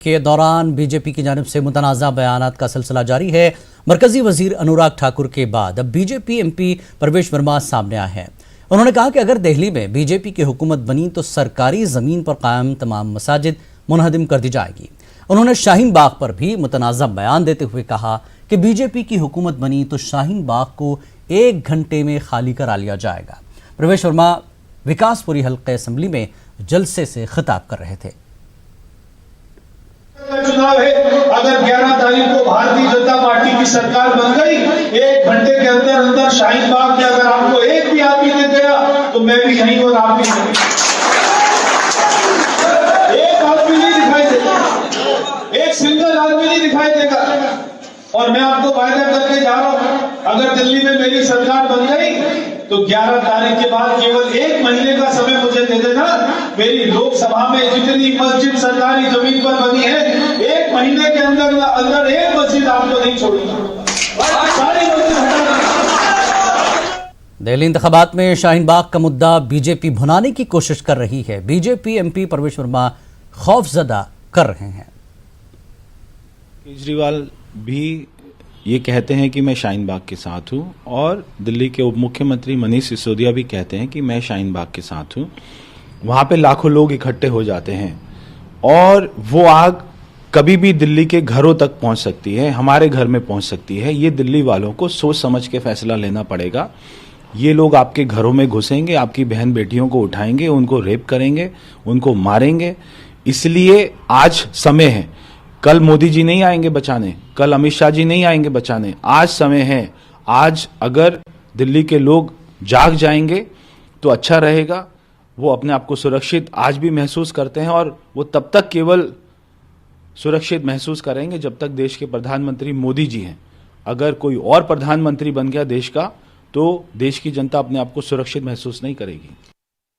के दौरान बीजेपी की जानिब से मुतनाज़ा बयानात का सिलसिला जारी है। मरकजी वजीर अनुराग ठाकुर के बाद अब बीजेपी एमपी परवेश वर्मा सामने आए हैं। उन्होंने कहा कि अगर दिल्ली में बीजेपी की हुकूमत बनी तो सरकारी ज़मीन पर कायम तमाम मसाजिद मुनहदिम कर दी जाएगी। उन्होंने शाहीन बाग पर भी मुतनाज़ा बयान देते हुए कहा कि बीजेपी की हुकूमत बनी तो शाहीन बाग को 1 घंटे में खाली करा लिया जाएगा। परवेश वर्मा विकासपुरी हल्के असम्बली में जलसे से खिताब कर रहे थे। चुनाव है, अगर 11 तारीख को भारतीय जनता पार्टी की सरकार बन गई, 1 घंटे के अंदर अंदर शाहीन बाग के अगर आपको एक भी आदमी दे गया तो मैं भी यहीं और आप भी यहीं। एक आदमी नहीं दिखाई देगा, एक सिंगल आदमी नहीं दिखाई देगा। और मैं आपको वायदा करके जा रहा हूं, अगर दिल्ली में मेरी सरकार बन गई तो 11 तारीख के बाद केवल 1 महीने का समय मुझे दे देना। मेरी लोकसभा में जितनी मस्जिद सरकारी जमीन पर बनी है, 1 महीने के अंदर अंदर एक मस्जिद आपको नहीं छोड़ूंगा, सारी मस्जिद हटा दूंगा। दिल्ली इंतखाबात में शाहीन बाग का मुद्दा बीजेपी भुनाने की कोशिश कर रही है। बीजेपी एमपी परवेश वर्मा खौफजदा कर रहे हैं। केजरीवाल भी ये कहते हैं कि मैं शाहीन बाग के साथ हूं और दिल्ली के उप मुख्यमंत्री मनीष सिसोदिया भी कहते हैं कि मैं शाहीन बाग के साथ हूं। वहां पे लाखों लोग इकट्ठे हो जाते हैं और वो आग कभी भी दिल्ली के घरों तक पहुंच सकती है, हमारे घर में पहुंच सकती है। ये दिल्ली वालों को सोच समझ के फैसला लेना पड़ेगा। ये लोग आपके घरों में घुसेंगे, आपकी बहन बेटियों को उठाएंगे, उनको रेप करेंगे, उनको मारेंगे। इसलिए आज समय है, कल मोदी जी नहीं आएंगे बचाने, कल अमित शाह जी नहीं आएंगे बचाने, आज समय है। आज अगर दिल्ली के लोग जाग जाएंगे तो अच्छा रहेगा। वो अपने आप को सुरक्षित आज भी महसूस करते हैं और वो तब तक केवल सुरक्षित महसूस करेंगे जब तक देश के प्रधानमंत्री मोदी जी हैं। अगर कोई और प्रधानमंत्री बन गया देश का तो देश की जनता अपने आप को सुरक्षित महसूस नहीं करेगी।